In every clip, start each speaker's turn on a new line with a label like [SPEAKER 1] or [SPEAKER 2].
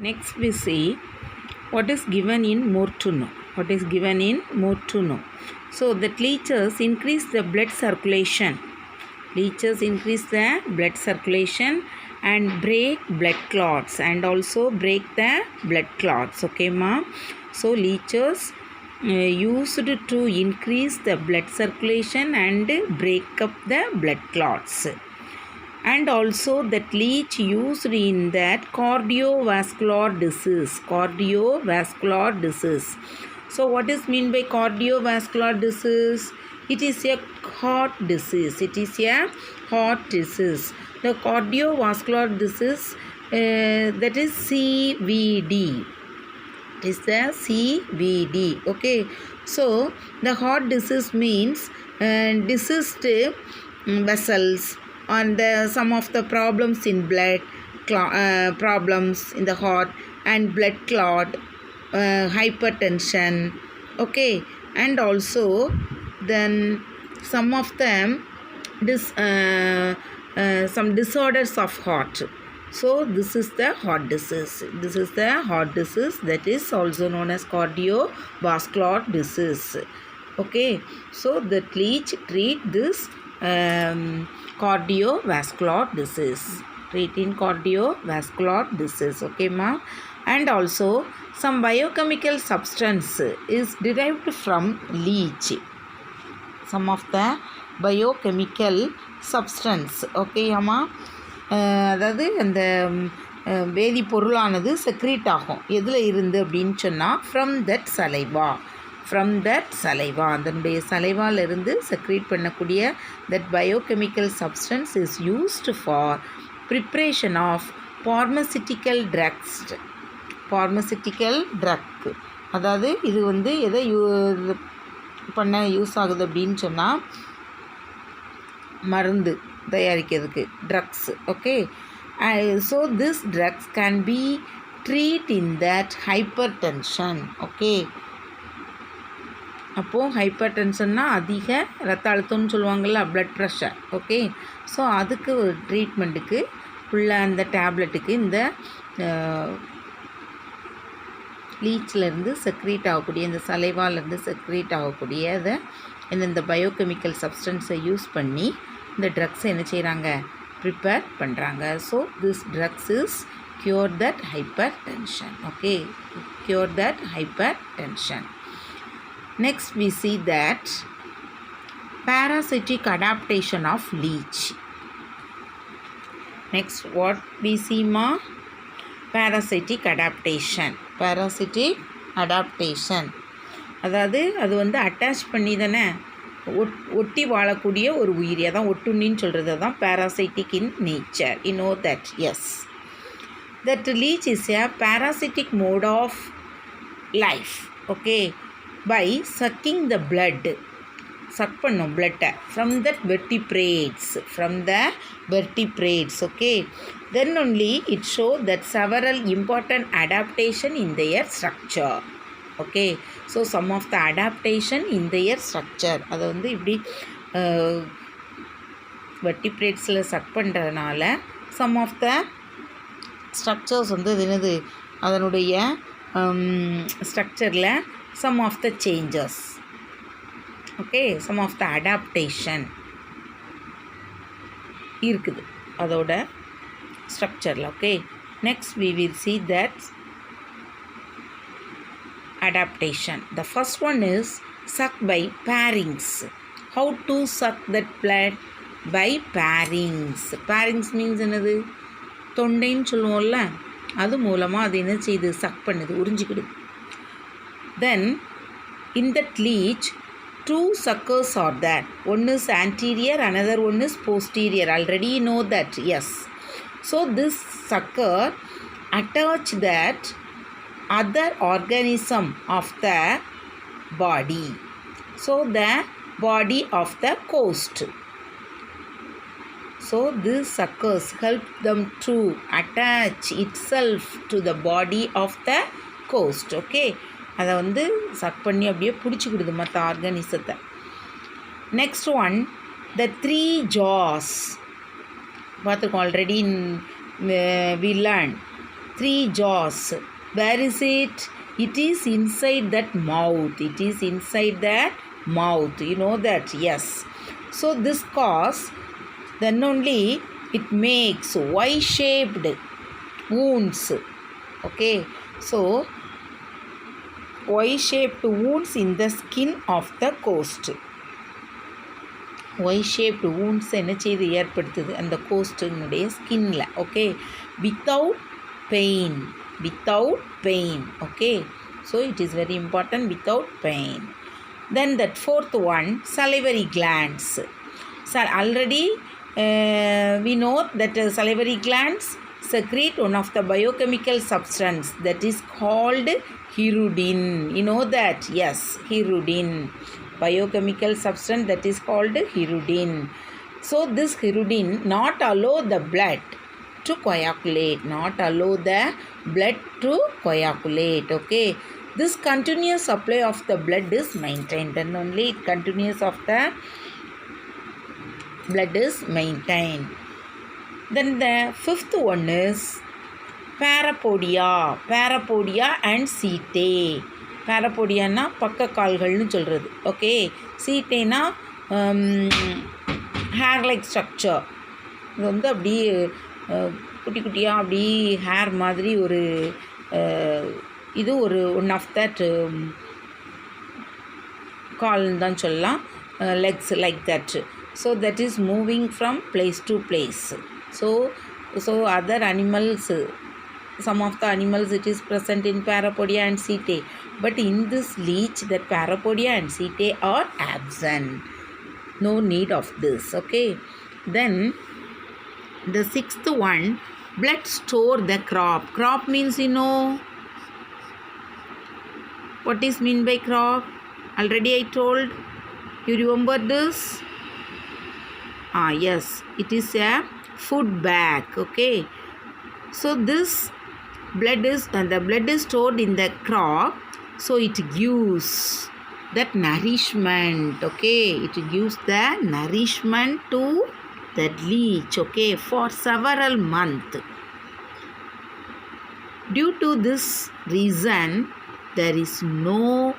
[SPEAKER 1] Next we see what is given in more to know. What is given in more to know. So that leeches increase the blood circulation. Leeches increase the blood circulation and break blood clots and also break the blood clots. Okay, ma. So leeches used to increase the blood circulation and break up the blood clots. And also that leech used in that cardiovascular disease. So what is mean by cardiovascular disease? It is a heart disease. The cardiovascular disease, that is CVD. It is the CVD. Okay, so the heart disease means diseased vessels and some of the problems in blood, problems in the heart and blood clot, hypertension. Okay, and also then some of them some disorders of heart. So this is the heart disease. That is also known as cardiovascular disease. Okay, so the leech treat this cardiovascular disease. Okay, ma. And also some biochemical substance is derived from leech. Some of the biochemical substance. Okay, amma. அதாவது அந்த வேதிப்பொருளானது secrete ஆகும் எதில் இருந்து அப்படின்னு சொன்னால் from that saliva அதனுடைய சலைவாலிருந்து secrete பண்ணக்கூடிய that biochemical substance is used for preparation of pharmaceutical drug. அதாவது இது வந்து எதை பண்ண யூஸ் ஆகுது அப்படின்னு சொன்னால் மருந்து தயாரிக்கிறதுக்கு drugs. Okay, so this drugs can be treat in that hypertension. Okay, அப்போது ஹைப்பர் டென்ஷன்னா அதிக ரத்த அழுத்தம்னு சொல்லுவாங்கள்ல, ப்ளட் ப்ரெஷர். ஓகே, ஸோ அதுக்கு ட்ரீட்மெண்ட்டுக்கு உள்ள அந்த டேப்லெட்டுக்கு இந்த லீச்சிலேருந்து செக்ரீட் ஆகக்கூடிய இந்த சலைவாலேருந்து செக்ரீட் ஆகக்கூடிய அதை இந்த பயோகெமிக்கல் சப்ஸ்டன்ஸை யூஸ் பண்ணி இந்த ட்ரக்ஸை என்ன செய்கிறாங்க, ப்ரிப்பேர் பண்ணுறாங்க. So this drugs is cure that hypertension. Okay, cure that hypertension. Next we see that parasitic adaptation of leech. Next what we see, ma? Parasitic adaptation. அதாவது அது வந்து attach பண்ணி தானே ஒட்டி வாழக்கூடிய ஒரு உயிரி, அதான் ஒட்டுண்ணின்னு சொல்கிறது தான் parasitic in nature. You know that? Yes. That leech is a parasitic mode of life. Okay, by sucking the blood, suck பண்ணும் blood from the vertebrates. Okay, then only it show that several important adaptation in their structure. Okay, so some of the adaptation in their structure, அது வந்து இப்படி வெர்டிப்ரேட்ஸில் chuck பண்ணுறதுனால some of the structures வந்து இது என்னது அதனுடைய ஸ்ட்ரக்சரில் some of the changes. Okay, some of the adaptation இருக்குது அதோட ஸ்ட்ரக்சரில். Okay, next we will see that adaptation. The first one is suck by pairings. How to suck that blood? By pairings. Pairings means என்னது, தொண்டைன்னு சொல்லுவோம்ல, அது மூலமாக அது என்ன செய்யுது, சக் பண்ணுது, உறிஞ்சிக்கிடுது. Then in that leech 2 suckers are there. One is anterior, another one is posterior. Already you know that. Yes. So this sucker attach that other organism of the body. So the body of the coast. So these suckers help them to attach itself to the body of the coast. Okay, அதை வந்து chuck பண்ணி அப்படியே பிடிச்சிக்கிடுது மற்ற ஆர்கானிசத்தை. Next one த 3 jaws பார்த்துருக்கோம் already. we learned 3 jaws. Where is it? It is inside that mouth. It is inside that mouth. You know that? Yes. So this cause, then only it makes Y-shaped wounds. Okay. So Y-shaped wounds in the skin of the coast. Y-shaped wounds என்ன செய்து ஏற்படுத்துது அந்த கோஸ்டினுடைய ஸ்கின்ல. Okay, without pain. Without pain. Okay, so it is very important, without pain. Then that fourth one, salivary glands. So already we know that salivary glands secrete one of the biochemical substance that is called hirudin. You know that? Yes, hirudin. Biochemical substance that is called hirudin. So this hirudin not allow the blood to coagulate, not allow the blood to coagulate. Okay, this continuous supply of the blood is maintained, and only continuous of the blood is maintained. Then the fifth one is parapodia. Parapodia and setae. Parapodia பக்க கால்கள்னு சொல்கிறது. Okay, சீட்டேனா hair like structure. இது வந்து அப்படி குட்டி குட்டியாக அப்படி ஹேர் மாதிரி ஒரு இது ஒரு ஒன் ஆஃப் தட் கால்னு தான் சொல்லலாம். Legs like that. So that is moving from place to place. So other animals, some of the animals it is present in parapodia and setae, but in this leech that parapodia and setae are absent. No need of this. Okay, then the sixth one, blood store the crop. Crop means, you know what is mean by crop? Already I told. You remember this? Yes, it is a food bag. Okay, so this blood is the blood is stored in the crop, so it gives that nourishment. Okay, it gives the nourishment to that leech. Okay, for several months. Due to this reason, there is no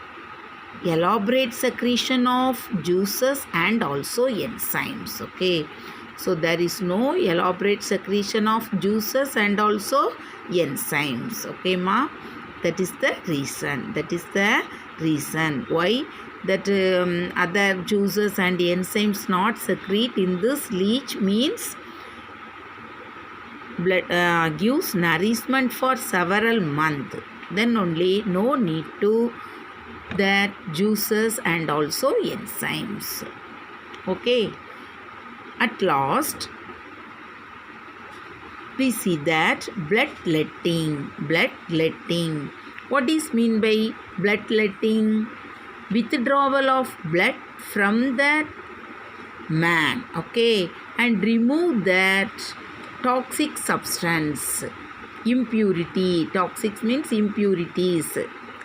[SPEAKER 1] elaborate secretion of juices and also enzymes. Okay, so there is no elaborate secretion of juices and also enzymes. Okay ma, that is the reason. That is the reason why that other juices and enzymes not secrete in this leech means blood gives nourishment for several months. Then only no need to that juices and also enzymes. Okay, at last we see that bloodletting. Bloodletting, what is mean by bloodletting? Withdrawal of blood from the man. Okay, and remove that toxic substance, impurity. Toxic means impurities.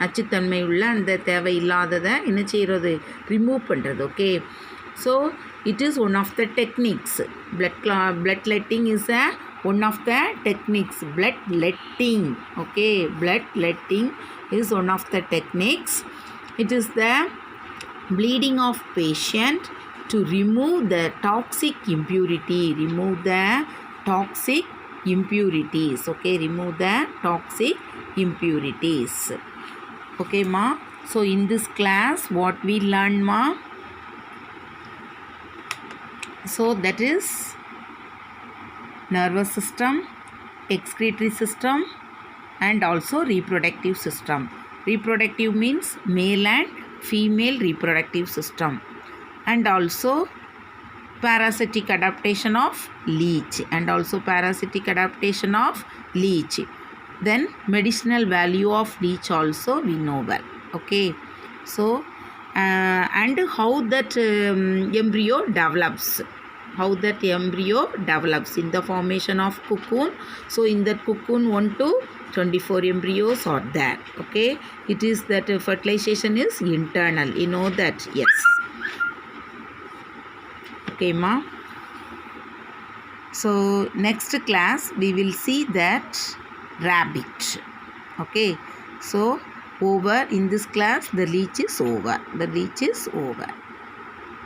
[SPEAKER 1] அச்சுத்தன்மை உள்ள அந்த தேவையில்லாததை என்ன செய்கிறது, remove பண்ணுறது. Okay, so it is one of the techniques. Bloodletting is one of the techniques. Bloodletting. Okay, bloodletting is one of the techniques. It is the bleeding of patient to remove the toxic impurity. Remove the toxic impurities. Okay, remove the toxic impurities. Okay ma, so in this class what we learned ma, so that is nervous system, excretory system and also reproductive system. Reproductive means male and female reproductive system, and also parasitic adaptation of leech, and also parasitic adaptation of leech. Then medicinal value of leech also we know well. Okay, so and how that embryo develops. How that embryo develops in the formation of cocoon. So in that cocoon 1 to 24 embryos are there. Okay, it is that fertilization is internal. You know that? Yes. Okay ma, so next class we will see that rabbit. Okay, so over in this class the leech is over. The leech is over.